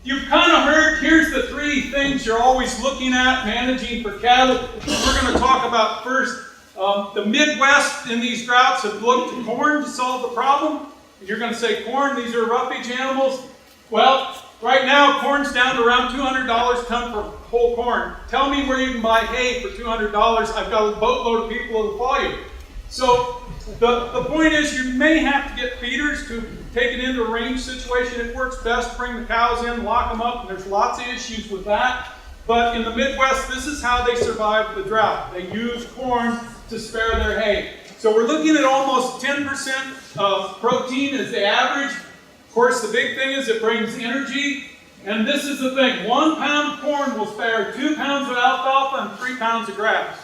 you've kind of heard, here's the three things you're always looking at managing for cattle. We're going to talk about first, the Midwest in these droughts have looked to corn to solve the problem. You're going to say corn, these are roughage animals. Well, right now corn's down to around $200 a ton for whole corn. Tell me where you can buy hay for $200. I've got a boatload of people that'll follow you. So the point is you may have to get feeders to take it into a range situation. It works best to bring the cows in, lock them up, and there's lots of issues with that. But in the Midwest, this is how they survive the drought. They use corn to spare their hay. So we're looking at almost 10% of protein as the average. Of course, the big thing is it brings energy. And this is the thing, 1 pound of corn will spare 2 pounds of alfalfa and 3 pounds of grass.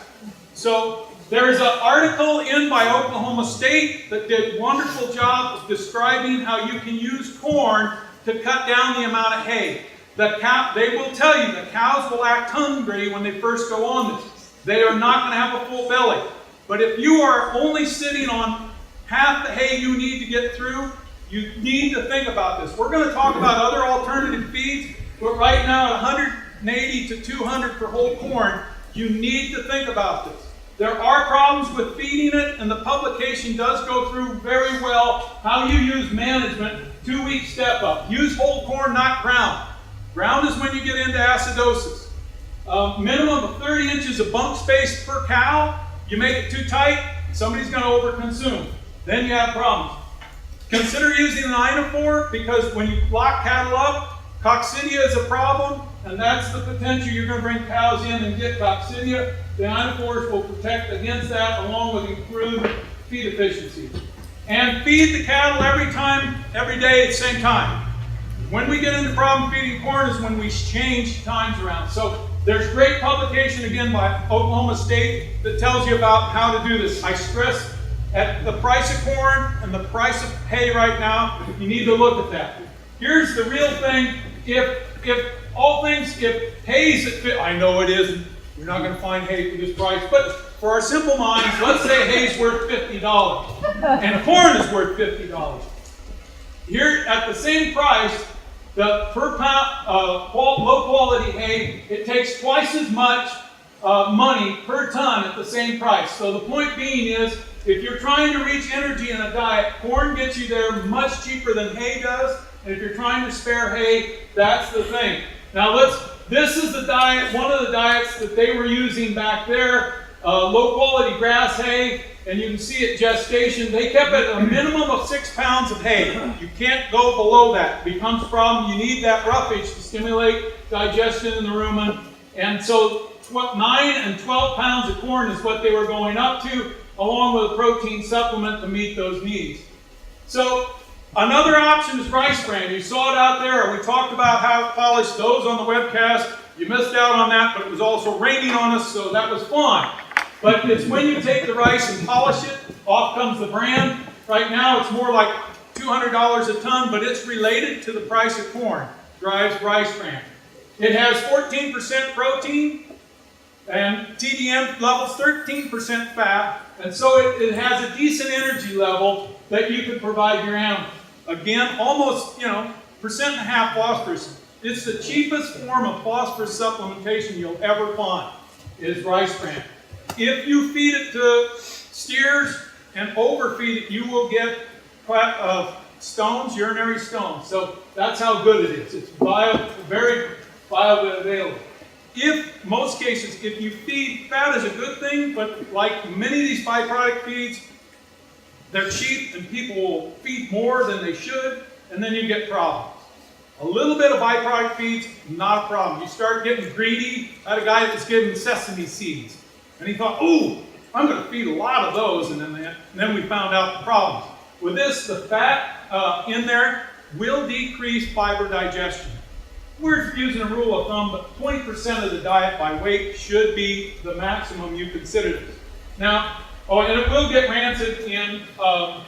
So there's an article in by Oklahoma State that did a wonderful job of describing how you can use corn to cut down the amount of hay. They will tell you the cows will act hungry when they first go on this. They are not going to have a full belly. But if you are only sitting on half the hay you need to get through, you need to think about this. We're going to talk about other alternative feeds, but right now at 180 to 200 for whole corn, you need to think about this. There are problems with feeding it, and the publication does go through very well how you use management, 2-week step up. Use whole corn, not ground. Ground is when you get into acidosis. Minimum of 30 inches of bunk space per cow. You make it too tight, somebody's going to overconsume. Then you have problems. Consider using an inophore, because when you lock cattle up, coccidia is a problem, and that's the potential. You're going to bring cows in and get coccidia. The inophores will protect against that, along with improved feed efficiency. And feed the cattle every day at the same time. When we get into problem feeding corn is when we change times around. So there's great publication again by Oklahoma State that tells you about how to do this. I stress at the price of corn and the price of hay right now, you need to look at that. Here's the real thing. If hay's at fit, I know it isn't. You're not going to find hay for this price, but for our simple minds, let's say hay's worth $50 and corn is worth $50. Here at the same price, the per pound low quality hay, it takes twice as much money per ton at the same price. So the point being is, if you're trying to reach energy in a diet, corn gets you there much cheaper than hay does. And if you're trying to spare hay, that's the thing. Now this is the diet, one of the diets that they were using back there, low quality grass hay, and you can see at gestation, they kept it a minimum of 6 pounds of hay. You can't go below that. It becomes a problem. You need that roughage to stimulate digestion in the rumen. And so 9 and 12 pounds of corn is what they were going up to, along with a protein supplement to meet those needs. So another option is rice bran. You saw it out there. We talked about how to polish those on the webcast. You missed out on that, but it was also raining on us, so that was fun. But it's when you take the rice and polish it, off comes the bran. Right now it's more like $200 a ton, but it's related to the price of corn. Drives rice bran. It has 14% protein, and TDM levels 13% fat, and so it has a decent energy level that you can provide your animal. Again, almost, 1.5% phosphorus. It's the cheapest form of phosphorus supplementation you'll ever find, is rice bran. If you feed it to steers and overfeed it, you will get stones, urinary stones. So that's how good it is. It's very bioavailable. Most cases, if you feed, fat is a good thing, but like many of these byproduct feeds, they're cheap and people will feed more than they should, and then you get problems. A little bit of byproduct feeds, not a problem. You start getting greedy. I had a guy that was giving sesame seeds, and he thought, "Ooh, I'm going to feed a lot of those," and then we found out the problems. With this, the fat in there will decrease fiber digestion. We're using a rule of thumb, but 20% of the diet by weight should be the maximum you consider this. Now, and it will get rancid in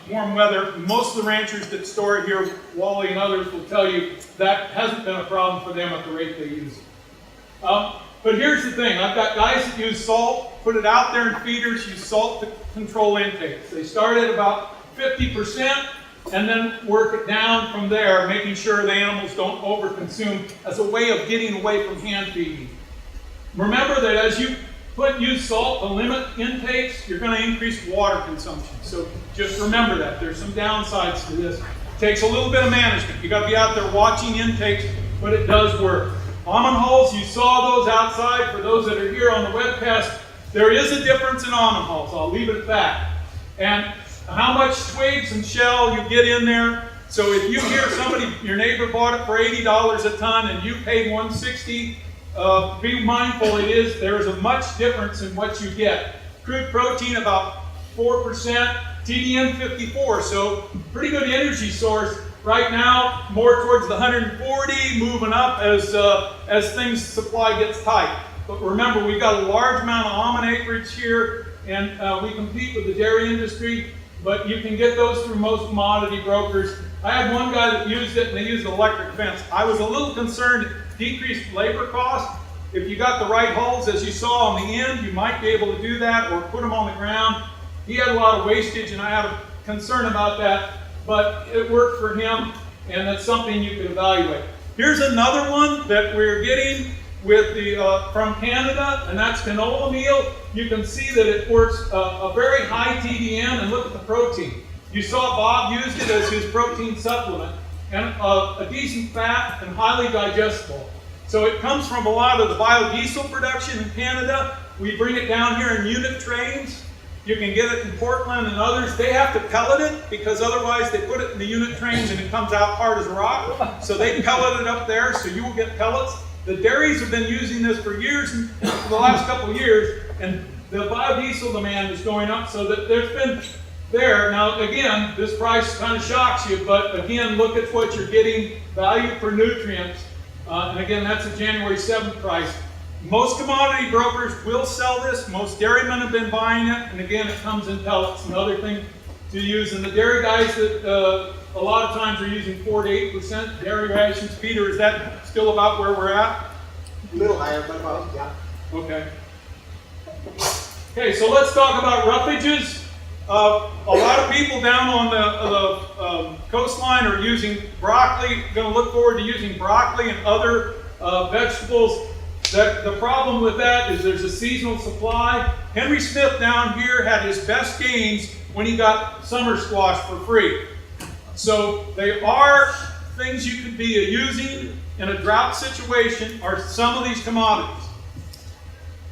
warm weather. Most of the ranchers that store it here, Wally and others, will tell you that hasn't been a problem for them at the rate they use it. But here's the thing. I've got guys that use salt, put it out there in feeders, use salt to control intakes. They start at about 50%. and then work it down from there, making sure the animals don't overconsume as a way of getting away from hand feeding. Remember that as you use salt to limit intakes, you're going to increase water consumption. So just remember that. There's some downsides to this. It takes a little bit of management. You got to be out there watching intakes, but it does work. Almond hulls, you saw those outside. For those that are here on the webcast, there is a difference in almond hulls. I'll leave it at that. And how much twigs and shell you get in there. So if you hear somebody, your neighbor bought it for $80 a ton and you paid $160, be mindful there is a much difference in what you get. Crude protein about 4%, TDN 54, so pretty good energy source. Right now, more towards the 140, moving up as things supply gets tight. But remember, we've got a large amount of almond acreage here, and we compete with the dairy industry, but you can get those through most commodity brokers. I had one guy that used it, and they used an electric fence. I was a little concerned it decreased labor cost. If you got the right hulls, as you saw on the end, you might be able to do that or put them on the ground. He had a lot of wastage, and I had a concern about that, but it worked for him, and that's something you can evaluate. Here's another one that we're getting with from Canada, and that's canola meal. You can see that it works a very high TDN, and look at the protein. You saw Bob used it as his protein supplement, and a decent fat and highly digestible. So it comes from a lot of the biodiesel production in Canada. We bring it down here in unit trains. You can get it in Portland and others. They have to pellet it because otherwise they put it in the unit trains and it comes out hard as a rock. So they pellet it up there, so you will get pellets. The dairies have been using this for years, for the last couple of years, and the biodiesel demand is going up, so that there's been there. Now again, this price kind of shocks you, but again, look at what you're getting, value per nutrients. And again, that's a January 7th price. Most commodity brokers will sell this. Most dairymen have been buying it. And again, it comes in pellets, another thing to use. And the dairy guys that a lot of times are using 4 to 8% dairy rations. Peter, is that still about where we're at? A little higher, but about, yeah. Okay. Okay, so let's talk about roughages. A lot of people down on the coastline are using broccoli, going to look forward to using broccoli and other vegetables. The problem with that is there's a seasonal supply. Henry Smith down here had his best gains when he got summer squash for free. So they are things you could be using in a drought situation, are some of these commodities.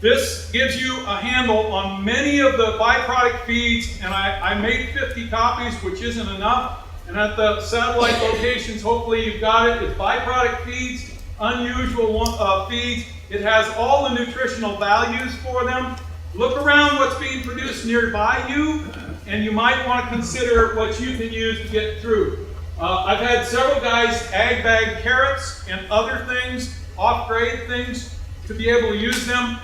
This gives you a handle on many of the byproduct feeds, and I made 50 copies, which isn't enough. And at the satellite locations, hopefully you've got it. It's byproduct feeds, unusual feeds. It has all the nutritional values for them. Look around what's being produced nearby you, and you might want to consider what you can use to get through. I've had several guys ag bag carrots and other things, off-grade things, to be able to use them.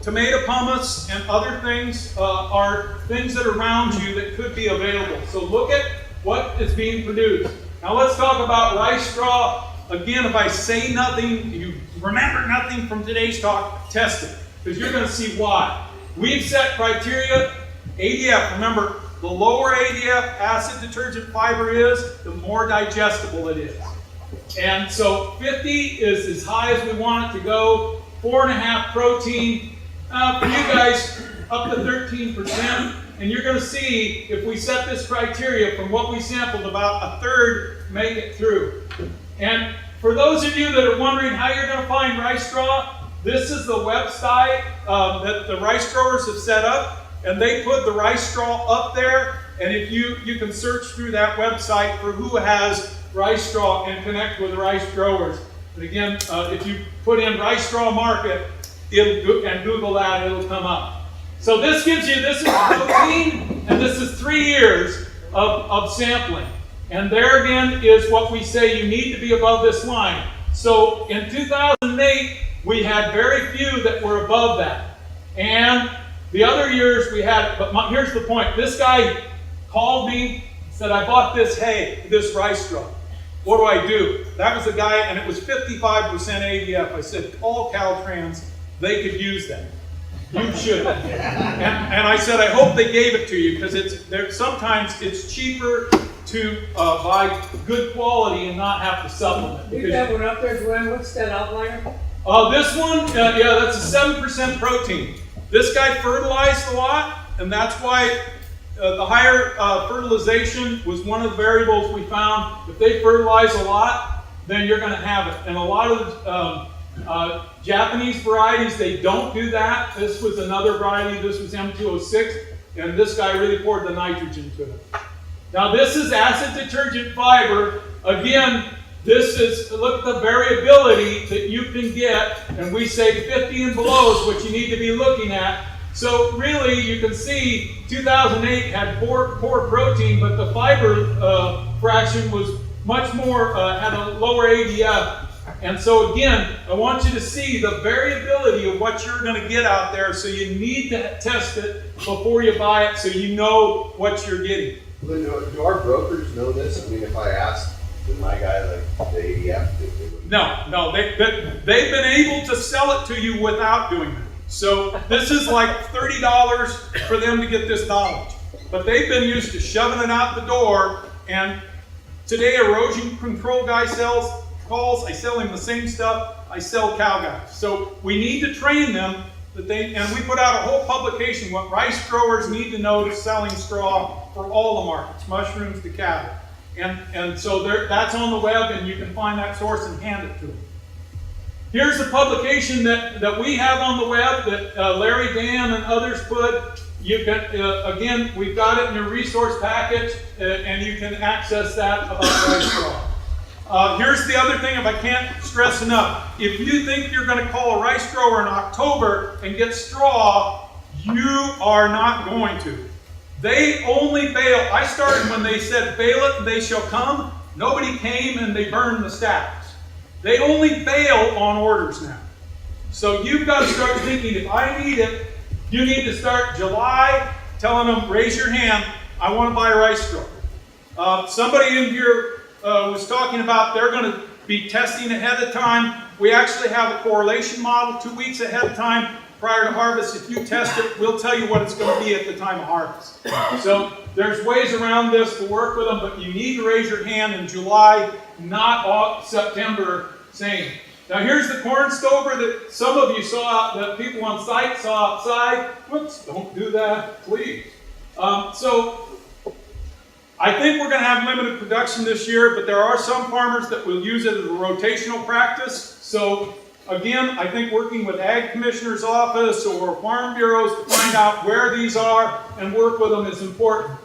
Tomato pumice and other things are things that are around you that could be available. So look at what is being produced. Now let's talk about rice straw. Again, if I say nothing, you remember nothing from today's talk, test it, because you're going to see why. We've set criteria. ADF, remember, the lower ADF acid detergent fiber is, the more digestible it is. And so 50 is as high as we want it to go. 4.5 protein. For you guys, up to 13%, and you're going to see if we set this criteria from what we sampled, about a third make it through. And for those of you that are wondering how you're going to find rice straw, this is the website that the rice growers have set up, and they put the rice straw up there, and if you can search through that website for who has rice straw and connect with rice growers. And again, if you put in rice straw market, and Google that, it'll come up. So this gives you, this is protein, and this is 3 years of sampling. And there again is what we say you need to be above this line. So in 2008, we had very few that were above that. And the other years we had, but here's the point. This guy called me, said, I bought this hay, this rice straw. What do I do? That was the guy, and it was 55% ADF. I said, all Caltrans, they could use that. You should. And I said, I hope they gave it to you, because sometimes it's cheaper to buy good quality and not have to supplement. Leave that one up there, Glenn. What's that outlier? This one, yeah, that's a 7% protein. This guy fertilized a lot, and that's why the higher fertilization was one of the variables we found. If they fertilize a lot, then you're going to have it. And a lot of Japanese varieties, they don't do that. This was another variety. This was M206, and this guy really poured the nitrogen to it. Now this is acid detergent fiber. Again, this is, look at the variability that you can get, and we say 50 and below is what you need to be looking at. So really, you can see 2008 had poor protein, but the fiber fraction was much more, had a lower ADF. And so again, I want you to see the variability of what you're going to get out there, so you need to test it before you buy it so you know what you're getting. Do our brokers know this? I mean, if I asked my guy, like the ADF, they would... No, they've been able to sell it to you without doing that. So this is like $30 for them to get this knowledge. But they've been used to shoving it out the door, and today erosion control guy calls, I sell him the same stuff I sell cow guys. So we need to train them and we put out a whole publication, what rice growers need to know to selling straw for all the markets, mushrooms to cattle. And so that's on the web, and you can find that source and hand it to them. Here's the publication that we have on the web that Larry, Dan, and others put. You can, again, we've got it in your resource package, and you can access that about rice straw. Here's the other thing, if I can't stress enough. If you think you're going to call a rice grower in October and get straw, you are not going to. They only bail. I started when they said, bail it and they shall come. Nobody came and they burned the stacks. They only bail on orders now. So you've got to start thinking, if I need it, you need to start July telling them, raise your hand, I want to buy rice straw. Somebody in here was talking about they're going to be testing ahead of time. We actually have a correlation model 2 weeks ahead of time prior to harvest. If you test it, we'll tell you what it's going to be at the time of harvest. So there's ways around this to work with them, but you need to raise your hand in July, not September, saying. Now here's the corn stover that some of you saw, that people on site saw outside. Whoops, don't do that, please. So I think we're going to have limited production this year, but there are some farmers that will use it as a rotational practice. So again, I think working with Ag Commissioner's Office or Farm Bureaus to find out where these are and work with them is important.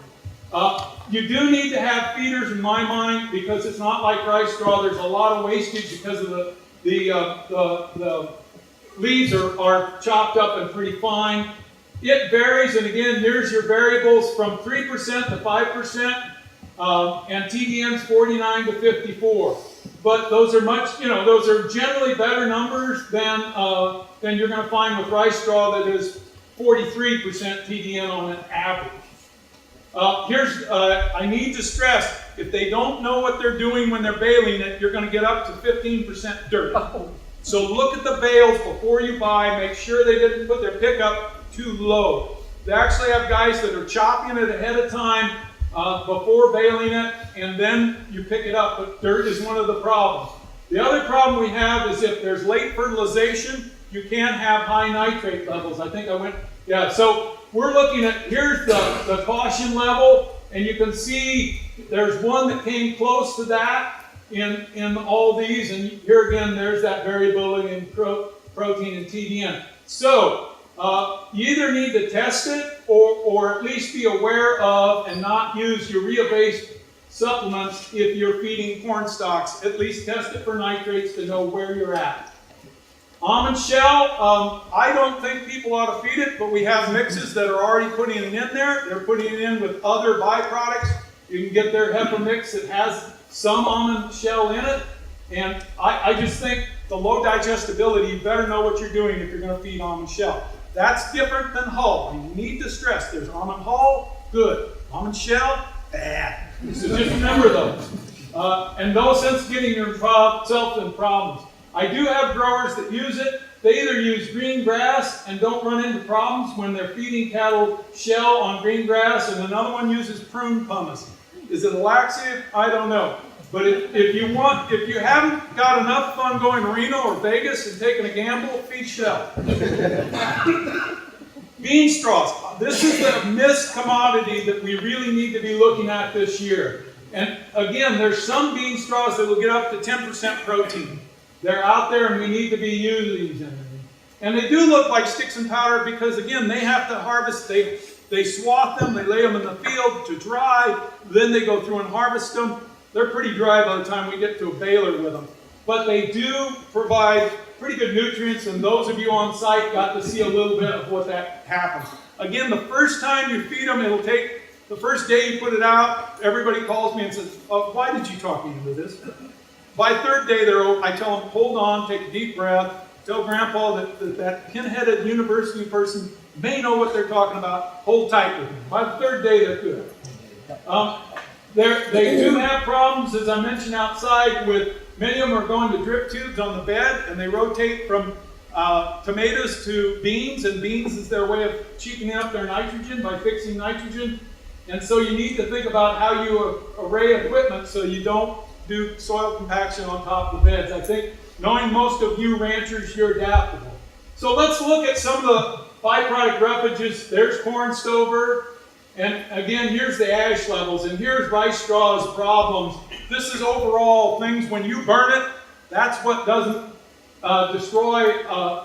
You do need to have feeders in my mind, because it's not like rice straw. There's a lot of wastage because of the leaves are chopped up and pretty fine. It varies, and again, here's your variables from 3% to 5%, and TDM's 49 to 54. But those are those are generally better numbers than you're going to find with rice straw that is 43% TDN on an average. I need to stress, if they don't know what they're doing when they're baling it, you're going to get up to 15% dirt. So look at the bales before you buy. Make sure they didn't put their pickup too low. They actually have guys that are chopping it ahead of time before baling it, and then you pick it up, but dirt is one of the problems. The other problem we have is if there's late fertilization, you can't have high nitrate levels. I think I went, yeah, so we're looking at, here's the caution level, and you can see there's one that came close to that in all these, and here again, there's that variability in protein and TDN. So, you either need to test it or at least be aware of and not use urea-based supplements if you're feeding corn stalks. At least test it for nitrates to know where you're at. Almond shell, I don't think people ought to feed it, but we have mixes that are already putting it in there. They're putting it in with other byproducts. You can get their HEPA mix that has some almond shell in it. And I just think the low digestibility, you better know what you're doing if you're going to feed almond shell. That's different than hull. You need to stress there's almond hull, good. Almond shell, bad. So just remember those. And no sense getting yourself in problems. I do have growers that use it. they either use green grass and don't run into problems when they're feeding cattle shell on green grass, and another one uses prune pumice. Is it a laxative? I don't know. But if you haven't got enough fun going to Reno or Vegas and taking a gamble, feed shell. Bean straws. This is the missed commodity that we really need to be looking at this year. And again, there's some bean straws that will get up to 10% protein. They're out there and we need to be using them. And they do look like sticks and powder because, again, they have to harvest. They swath them, they lay them in the field to dry, then they go through and harvest them. They're pretty dry by the time we get to a baler with them. But they do provide pretty good nutrients, and those of you on site got to see a little bit of what that happens. Again, the first time you feed them, it'll take, the first day you put it out, everybody calls me and says, oh, why did you talk me into this? By third day, I tell them, hold on, take a deep breath, tell Grandpa that pin-headed university person may know what they're talking about, hold tight with me. By the third day, they're good. They do have problems, as I mentioned, outside with, many of them are going to drip tubes on the bed, and they rotate from tomatoes to beans, and beans is their way of cheapening up their nitrogen by fixing nitrogen. And so you need to think about how you array equipment so you don't do soil compaction on top of the beds. I think, knowing most of you ranchers, you're adaptable. So let's look at some of the byproduct roughages. There's corn stover. And again, here's the ash levels, and here's rice straw's problems. This is overall things, when you burn it, that's what doesn't destroy.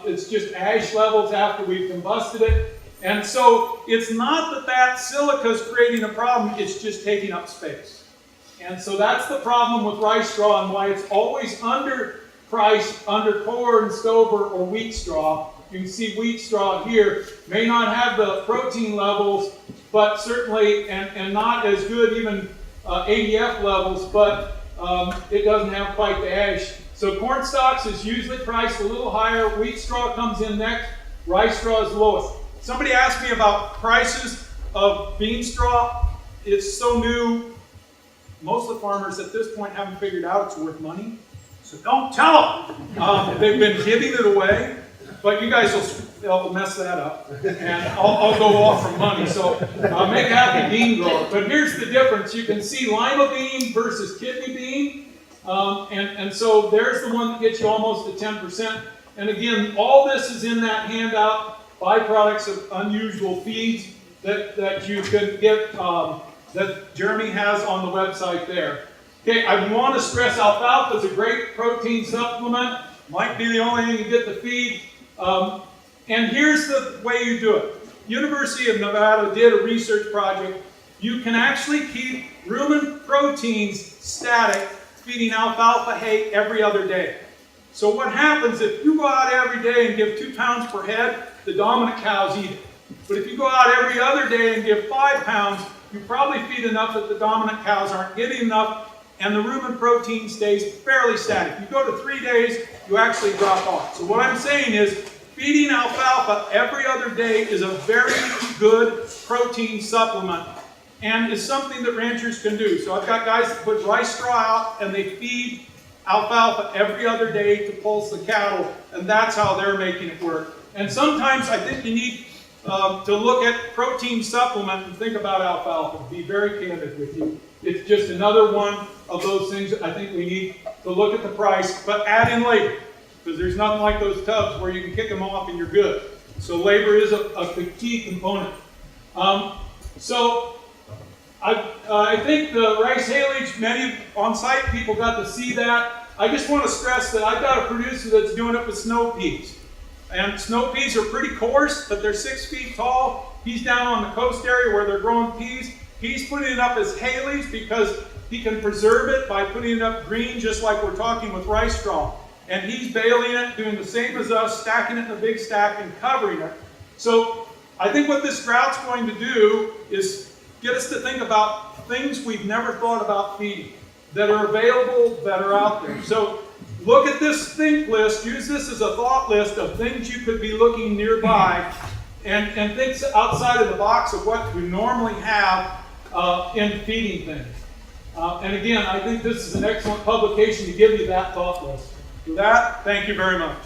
It's just ash levels after we've combusted it. And so it's not that silica is creating a problem, it's just taking up space. And so that's the problem with rice straw and why it's always underpriced under corn stover or wheat straw. You can see wheat straw here may not have the protein levels, but certainly, and not as good even ADF levels, but it doesn't have quite the ash. So corn stalks is usually priced a little higher. Wheat straw comes in next. Rice straw is lowest. Somebody asked me about prices of bean straw. It's so new. Most of the farmers at this point haven't figured out it's worth money. So don't tell them. They've been giving it away. But you guys will mess that up, and I'll go off from money. So make a happy bean grower. But here's the difference. You can see lima bean versus kidney bean. And so there's the one that gets you almost to 10%. And again, all this is in that handout, byproducts of unusual feeds that you can get, that Jeremy has on the website there. Okay, I want to stress alfalfa is a great protein supplement. Might be the only thing you get to feed. And here's the way you do it. University of Nevada did a research project. You can actually keep rumen proteins static feeding alfalfa hay every other day. So what happens if you go out every day and give 2 pounds per head, the dominant cows eat it. But if you go out every other day and give 5 pounds, you probably feed enough that the dominant cows aren't getting enough, and the rumen protein stays fairly static. You go to 3 days, you actually drop off. So what I'm saying is, feeding alfalfa every other day is a very good protein supplement and is something that ranchers can do. So I've got guys that put rice straw out and they feed alfalfa every other day to pulse the cattle, and that's how they're making it work. And sometimes I think you need to look at protein supplement and think about alfalfa. Be very candid with you. It's just another one of those things that I think we need to look at the price, but add in labor, because there's nothing like those tubs where you can kick them off and you're good. So labor is a key component. So I think the rice haylage, many on-site people got to see that. I just want to stress that I've got a producer that's doing it with snow peas. And snow peas are pretty coarse, but they're 6 feet tall. He's down on the coast area where they're growing peas. He's putting it up as haylage because he can preserve it by putting it up green, just like we're talking with rice straw. And he's baling it, doing the same as us, stacking it in a big stack and covering it. So I think what this drought's going to do is get us to think about things we've never thought about feeding, that are available, that are out there. So look at this think list, use this as a thought list of things you could be looking nearby, and think outside of the box of what you normally have in feeding things. And again, I think this is an excellent publication to give you that thought list. With that, thank you very much.